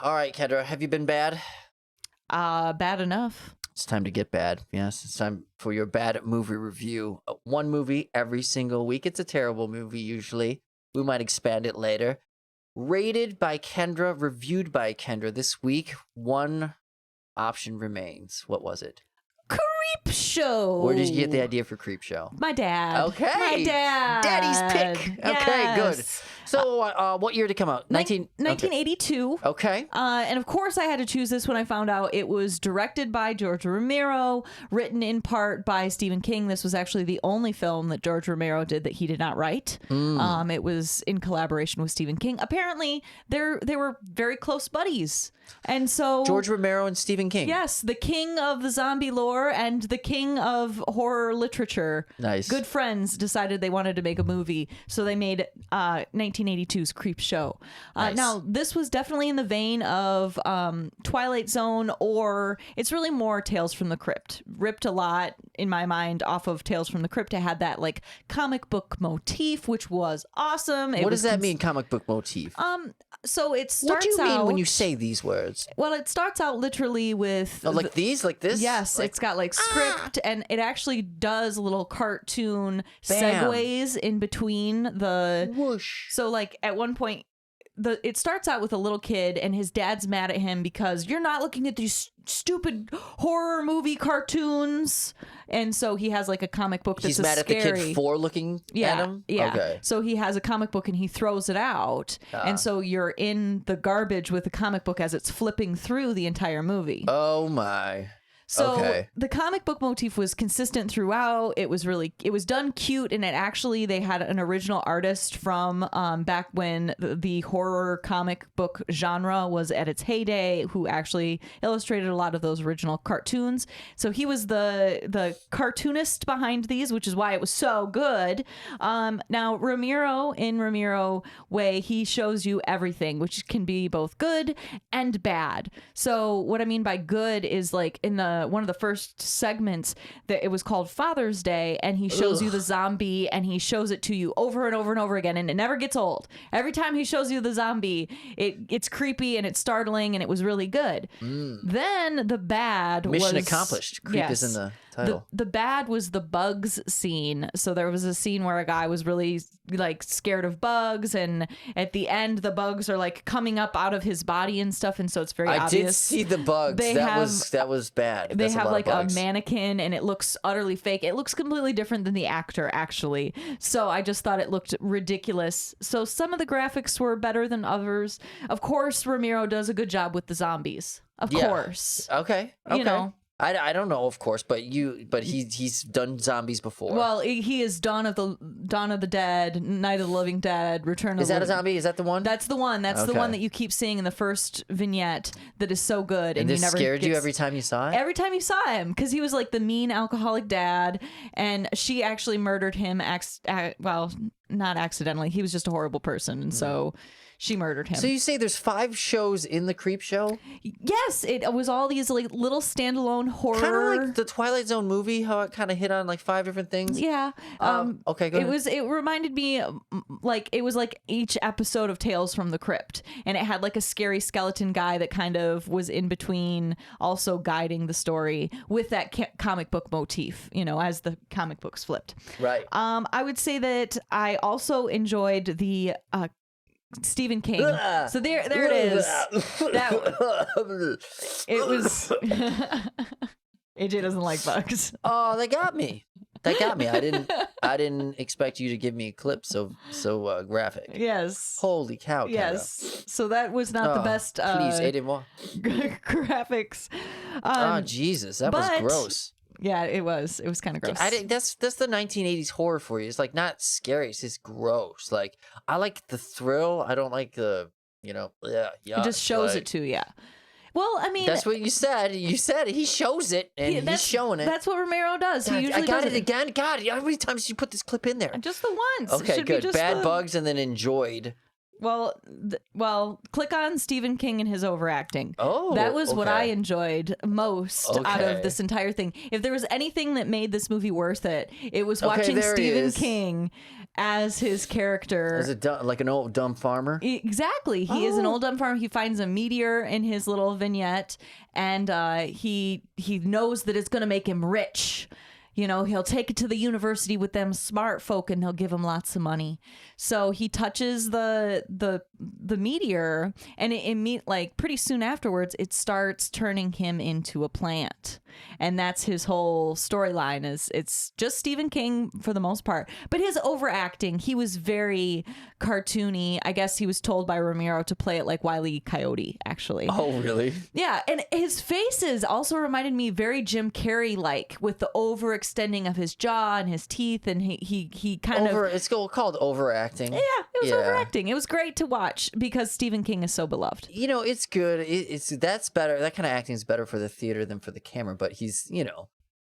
All right, Kendra, have you been bad? Bad enough. It's time to get bad. Yes, it's time for your bad movie review. One movie every single week. It's a terrible movie usually. We might expand it later. Rated by Kendra, reviewed by Kendra. This week, one option remains. What was it? Creepshow. Where did you get the idea for Creepshow? My dad. Okay. My dad. Daddy's pick. Yes. Okay, good. So, what year did it come out? 1982. Okay. And of course, I had to choose this when I found out it was directed by George Romero, written in part by Stephen King. This was actually the only film that George Romero did that he did not write. It was in collaboration with Stephen King. Apparently, they were very close buddies. And so George Romero and Stephen King. Yes, the king of the zombie lore and the king of horror literature. Nice. Good friends decided they wanted to make a movie, so they made 1982's Creepshow. Nice. Now, this was definitely in the vein of Twilight Zone, or it's really more Tales from the Crypt. Ripped a lot, in my mind, off of Tales from the Crypt. It had that like comic book motif, which was awesome. What does that mean, comic book motif? So it starts out... What do you mean when you say these words? Well, it starts out literally with... Oh, like these? Like this? Yes, it's got like script, and it actually does little cartoon segues in between the... Whoosh. So like at one point, it starts out with a little kid and his dad's mad at him because you're not looking at these stupid horror movie cartoons. And so he has like a comic book that's He's mad scary. at the kid for looking at him? Yeah. Okay. So he has a comic book and he throws it out. And so you're in the garbage with the comic book as it's flipping through the entire movie. Oh my. So the comic book motif was consistent throughout. It was done cute, and they had an original artist from back when the horror comic book genre was at its heyday, who actually illustrated a lot of those original cartoons. So he was the cartoonist behind these, which is why it was so good. Now Romero, in Romero way, he shows you everything, which can be both good and bad. So what I mean by good is like in one of the first segments that it was called Father's Day, and he shows you the zombie and he shows it to you over and over and over again, and it never gets old. Every time he shows you the zombie, it's creepy and it's startling, and it was really good. Then the bad Mission accomplished. Creep is in the title. The bad was the bugs scene. So there was a scene where a guy was really like scared of bugs, and at the end the bugs are like coming up out of his body and stuff, and so it's very obvious. I did see the bugs. That was bad. They have like a mannequin, and it looks utterly fake. It looks completely different than the actor, actually. So I just thought it looked ridiculous. So some of the graphics were better than others. Of course, Romero does a good job with the zombies. Of course. Okay. You know. I don't know, of course, but he's done zombies before. Well, he is Dawn of the Dead, Night of the Living Dead, Return of the... Is that a zombie? Is that the one? That's the one. That's the one that you keep seeing in the first vignette that is so good. And this scared you every time you saw it? Every time you saw him, because he was like the mean alcoholic dad, and she actually murdered him, well, not accidentally. He was just a horrible person, and so... She murdered him. So you say there's 5 shows in the Creepshow? Yes, it was all these like little standalone horror. Kind of like the Twilight Zone movie, how it kind of hit on like 5 different things. Yeah. Okay, go ahead. It reminded me like it was like each episode of Tales from the Crypt, and it had like a scary skeleton guy that kind of was in between, also guiding the story with that comic book motif, as the comic books flipped. Right. I would say that I also enjoyed the Stephen King. So there it is. It was. AJ doesn't like bugs. Oh, they got me. I didn't expect you to give me a clip so graphic. Yes. Holy cow. Yes. So that was not the best. Please, aidez-moi. Graphics. Jesus, that was gross. Yeah, it was. It was kind of gross. That's the 1980s horror for you. It's like not scary. It's just gross. Like I like the thrill. I don't like the it just shows it to you. Well, I mean, that's what you said. You said he shows it, and he's showing it. That's what Romero does. God, he usually I got does it again. God, how many times did you put this clip in there? Just the once. Okay, good. Bad bugs, and then enjoyed. Well, click on Stephen King and his overacting. Oh, that was what I enjoyed most out of this entire thing. If there was anything that made this movie worth it, it was watching Stephen King as his character. Is it like an old dumb farmer? Exactly. He is an old dumb farmer. He finds a meteor in his little vignette, and he knows that it's going to make him rich. You know, he'll take it to the university with them smart folk, and they'll give him lots of money. So he touches the meteor, and like pretty soon afterwards, it starts turning him into a plant. And that's his whole storyline. It's just Stephen King for the most part, but his overacting, he was very cartoony. I guess he was told by Romero to play it like Wile E. Coyote, actually. Oh, really? Yeah, and his faces also reminded me very Jim Carrey-like, with the overextending of his jaw and his teeth, and he kind of... It's called overacting. Yeah, it was overacting. It was great to watch because Stephen King is so beloved. You know, it's good. That's better. That kind of acting is better for the theater than for the camera, but he's,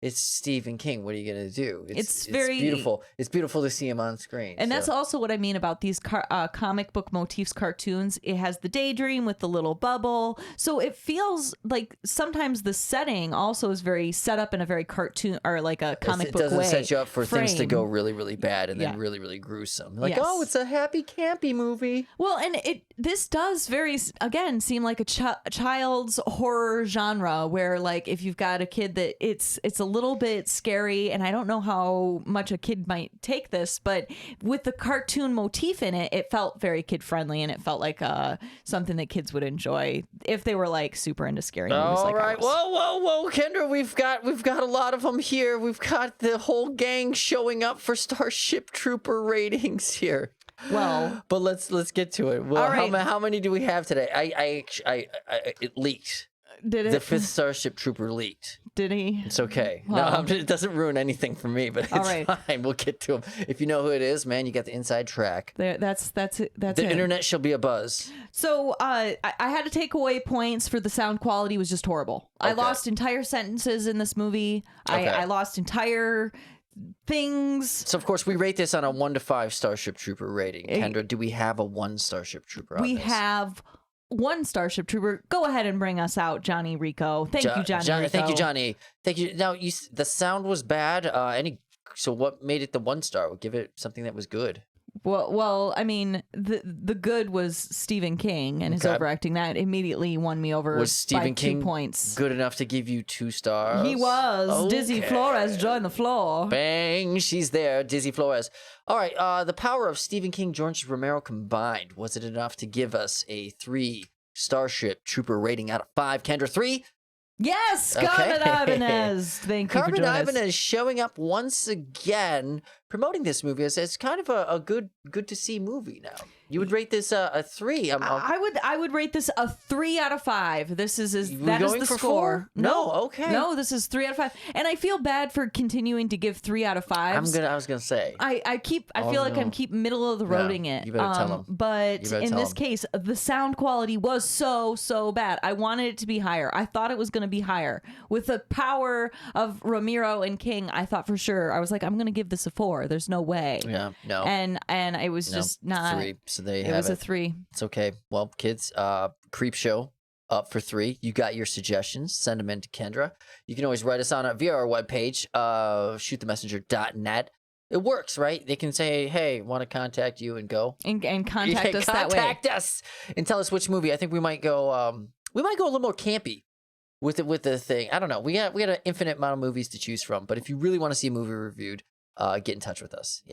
it's Stephen King. What are you going to do? It's very beautiful. It's beautiful to see him on screen. And that's also what I mean about these comic book motifs cartoons. It has the daydream with the little bubble. So it feels like sometimes the setting also is very set up in a very cartoon or like a comic book way. It doesn't set you up for things to go really, really bad and then really, really gruesome. Like, oh, it's a happy, campy movie. Well, and this does again, seem like a child's horror genre where, like, if you've got a kid that it's a little bit scary, and I don't know how much a kid might take this, but with the cartoon motif in it, it felt very kid friendly, and it felt like something that kids would enjoy if they were like super into scary movies. All like right, whoa, Kendra, we've got a lot of them here. We've got the whole gang showing up for Starship Trooper ratings here. Well, but let's get to it. Well, how many do we have today? It leaked. Did it? The 5th Starship Trooper leaked. Did he? It's okay. Well, no, it doesn't ruin anything for me, but it's fine. We'll get to him. If you know who it is, man, you got the inside track. That's it. The internet shall be abuzz. So I had to take away points for the sound quality was just horrible. Okay. I lost entire sentences in this movie. Okay. I lost entire things. So of course we rate this on a 1 to 5 Starship Trooper rating. Kendra, do we have a 1 Starship Trooper on this? We have 1 Starship Trooper. Go ahead and bring us out, Johnny Rico. Thank you, Johnny Rico. Thank you, Johnny. Thank you. Now, the sound was bad. So what made it the 1 star? We'll give it something that was good. Well, I mean, the good was Stephen King and his overacting. That immediately won me over. Was Stephen King 2 points good enough to give you 2 stars? He was. Okay. Dizzy Flores joined the floor. Bang! She's there, Dizzy Flores. All right. The power of Stephen King, George Romero combined, was it enough to give us a 3 Starship Trooper rating out of 5? Kendra, 3. Yes, Carmen Ibanez. Thank you for joining us. Carmen Ibanez showing up once again, promoting this movie as kind of a good to see movie now. You would rate this a 3. I would rate this a 3 out of 5. That is the score. 4? No, okay. No, this is 3 out of 5. And I feel bad for continuing to give 3 out of 5s. I was gonna say. I feel like I'm middle of the roading it. You better tell them. But in this case, the sound quality was so bad. I wanted it to be higher. I thought it was gonna be higher. With the power of Romero and King, I thought for sure. I was like, I'm gonna give this a 4. There's no way. Yeah, no. And it was just not 3. So there you have it. It was a 3. It's okay. Well, kids, Creepshow up for 3. You got your suggestions. Send them in to Kendra. You can always write us on via our webpage, shootthemessenger.net. It works, right? They can say, hey, want to contact you and go. And contact us that way. Contact us and tell us which movie. I think we might go a little more campy with the thing. I don't know. We got an infinite amount of movies to choose from, but if you really want to see a movie reviewed, get in touch with us. Yeah.